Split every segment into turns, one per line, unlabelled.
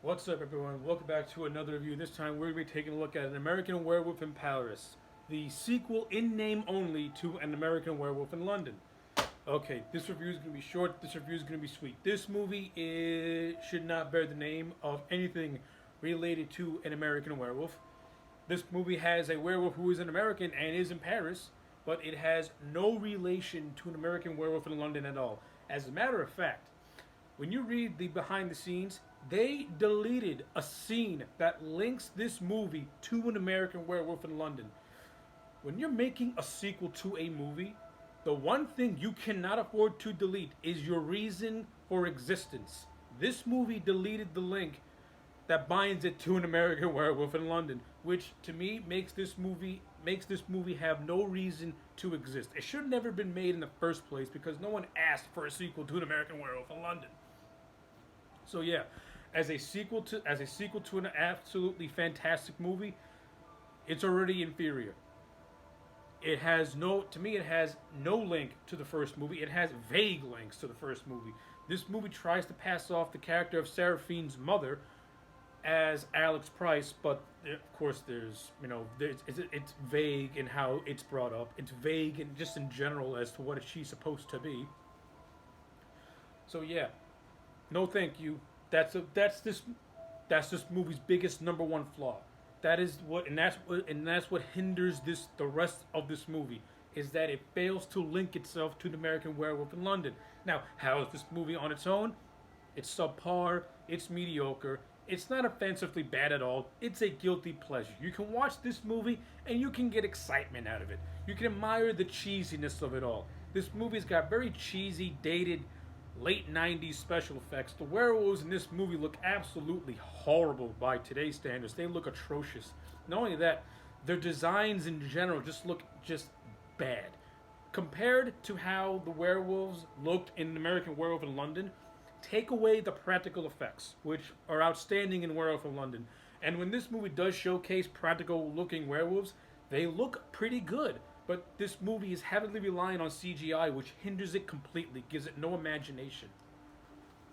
What's up, everyone? Welcome back to another review. This time, we're going to be taking a look at An American Werewolf in Paris, the sequel in name only to An American Werewolf in London. Okay, this review is going to be short. This review is going to be sweet. This movie should not bear the name of anything related to An American Werewolf. This movie has a werewolf who is an American and is in Paris, but it has no relation to An American Werewolf in London at all. As a matter of fact, when you read the behind the scenes, they deleted a scene that links this movie to An American Werewolf in London. When you're making a sequel to a movie, the one thing you cannot afford to delete is your reason for existence. This movie deleted the link that binds it to An American Werewolf in London, which to me makes this movie have no reason to exist. It should have never been made in the first place because no one asked for a sequel to An American Werewolf in London. So yeah, as a sequel to an absolutely fantastic movie, it's already inferior. It has no link to the first movie. It has vague links to the first movie. This movie tries to pass off the character of Seraphine's mother as Alex Price, but of course it's vague in how it's brought up. It's vague and just in general as to what she's supposed to be. So yeah, no, thank you. That's this movie's biggest number one flaw. That's what hinders the rest of this movie is that it fails to link itself to the American Werewolf in London. Now, how is this movie on its own? It's subpar. It's mediocre. It's not offensively bad at all. It's a guilty pleasure. You can watch this movie and you can get excitement out of it. You can admire the cheesiness of it all. This movie's got very cheesy, dated late 90s special effects. The werewolves in this movie look absolutely horrible by today's standards. They look atrocious. Not only that, their designs in general look bad. Compared to how the werewolves looked in American Werewolf in London, take away the practical effects, which are outstanding in Werewolf in London. And when this movie does showcase practical looking werewolves, they look pretty good. But this movie is heavily reliant on CGI, which hinders it completely, gives it no imagination.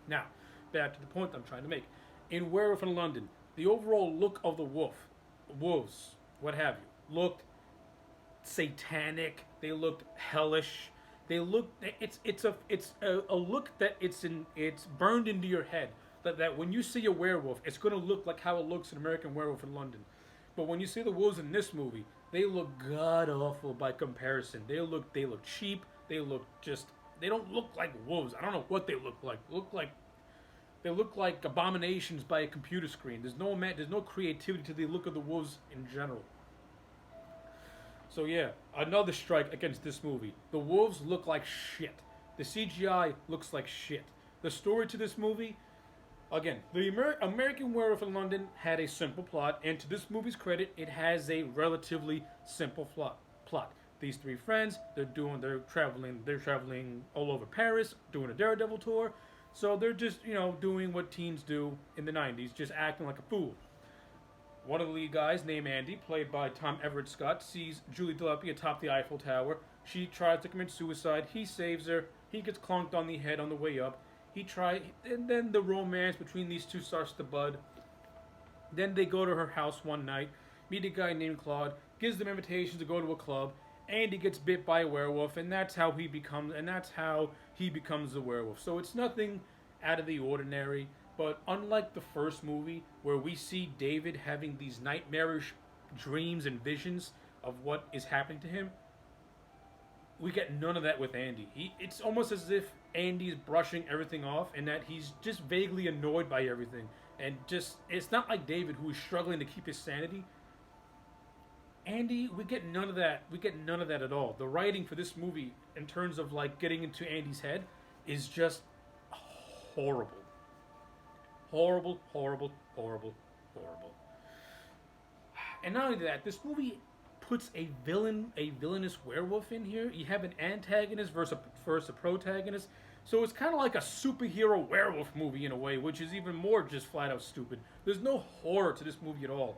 Now, back to the point I'm trying to make. In Werewolf in London, the overall look of the wolves, what have you, looked satanic. They looked hellish. They look. It's a look that it's burned into your head. That when you see a werewolf, it's going to look like how it looks in American Werewolf in London. But when you see the wolves in this movie, they look god awful by comparison. They look cheap. They don't look like wolves. I don't know what they look like. They look like abominations by a computer screen. There's no creativity to the look of the wolves in general. So yeah, another strike against this movie. The wolves look like shit. The CGI looks like shit. The story to this movie, again, the American Werewolf in London had a simple plot, and to this movie's credit, it has a relatively simple plot. These three friends, they're traveling all over Paris, doing a Daredevil tour. So they're just, doing what teens do in the 90s, just acting like a fool. One of the lead guys, named Andy, played by Tom Everett Scott, sees Julie Delpy atop the Eiffel Tower. She tries to commit suicide. He saves her. He gets clunked on the head on the way up. And then the romance between these two starts to bud. Then they go to her house one night, meet a guy named Claude, gives them invitations to go to a club. Andy gets bit by a werewolf, and that's how he becomes a werewolf. So it's nothing out of the ordinary. But unlike the first movie, where we see David having these nightmarish dreams and visions of what is happening to him, we get none of that with Andy. It's almost as if Andy's brushing everything off and that he's just vaguely annoyed by everything. And it's not like David, who is struggling to keep his sanity. Andy, we get none of that. We get none of that at all. The writing for this movie, in terms of like getting into Andy's head, is just horrible. Horrible, horrible, horrible, horrible. And not only that, this movie puts a villainous werewolf in here. You have an antagonist versus a protagonist. So it's kind of like a superhero werewolf movie in a way, which is even more just flat out stupid. There's no horror to this movie at all.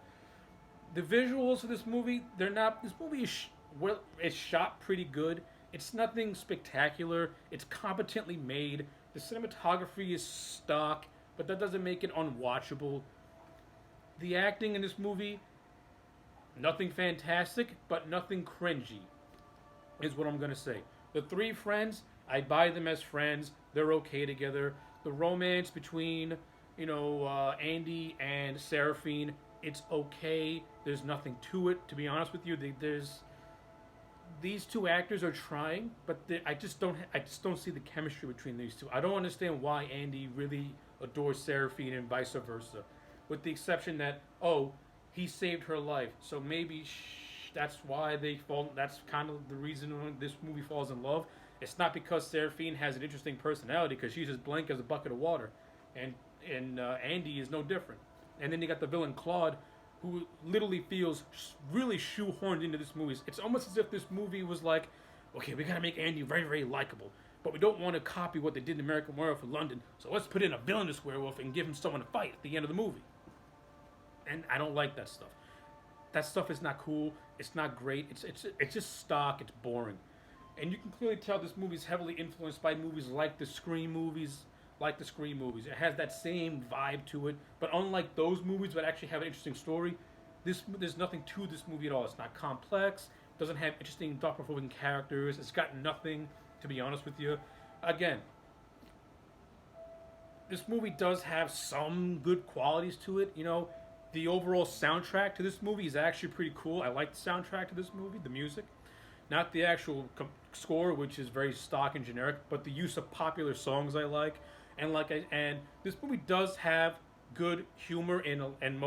The visuals of this movie, they're not. This movie is shot pretty good. It's nothing spectacular. It's competently made. The cinematography is stock. but that doesn't make it unwatchable. The acting in this movie, nothing fantastic, but nothing cringy, is what I'm gonna say. The three friends, I buy them as friends. They're okay together. The romance between, Andy and Seraphine, it's okay. There's nothing to it, to be honest with you. There's these two actors are trying, but I just don't see the chemistry between these two. I don't understand why Andy really adores Seraphine and vice versa, with the exception that he saved her life, so maybe that's why they fall. That's kind of the reason this movie falls in love. It's not because Seraphine has an interesting personality, because she's as blank as a bucket of water, and Andy is no different. And then you got the villain Claude, who literally feels really shoehorned into this movie. It's almost as if this movie was like, okay, we gotta make Andy very, very likable, but we don't want to copy what they did in American Werewolf in London, so let's put in a villainous werewolf and give him someone to fight at the end of the movie. And I don't like that stuff. That stuff is not cool. It's not great. It's just stock. It's boring. And you can clearly tell this movie is heavily influenced by movies like the Scream movies. It has that same vibe to it. But unlike those movies that actually have an interesting story, there's nothing to this movie at all. It's not complex. It doesn't have interesting, thought-provoking characters. It's got nothing, to be honest with you. Again, this movie does have some good qualities to it. The overall soundtrack to this movie is actually pretty cool. I like the soundtrack to this movie, the music. Not the actual score, which is very stock and generic, but the use of popular songs I like. And this movie does have good humor and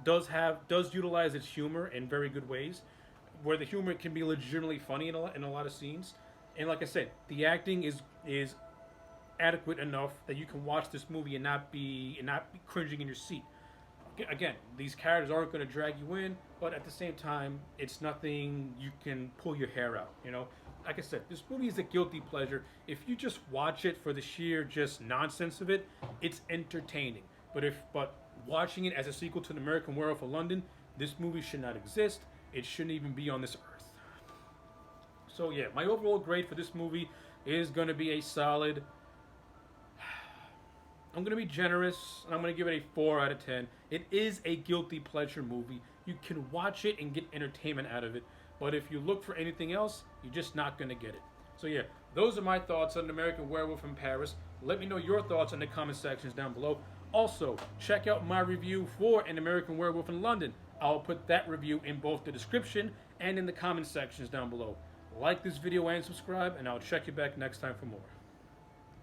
does utilize its humor in very good ways, where the humor can be legitimately funny in a lot of scenes. And like I said, the acting is adequate enough that you can watch this movie and not be cringing in your seat. Again, these characters aren't going to drag you in, but at the same time, it's nothing you can pull your hair out, Like I said, this movie is a guilty pleasure. If you just watch it for the sheer just nonsense of it, it's entertaining. But watching it as a sequel to The American Werewolf of London, this movie should not exist. It shouldn't even be on this earth. So yeah, my overall grade for this movie is going to be a solid... I'm going to be generous, and I'm going to give it a 4 out of 10. It is a guilty pleasure movie. You can watch it and get entertainment out of it. But if you look for anything else, you're just not going to get it. So yeah, those are my thoughts on American Werewolf in Paris. Let me know your thoughts in the comment sections down below. Also, check out my review for An American Werewolf in London. I'll put that review in both the description and in the comment sections down below. Like this video and subscribe, and I'll check you back next time for more.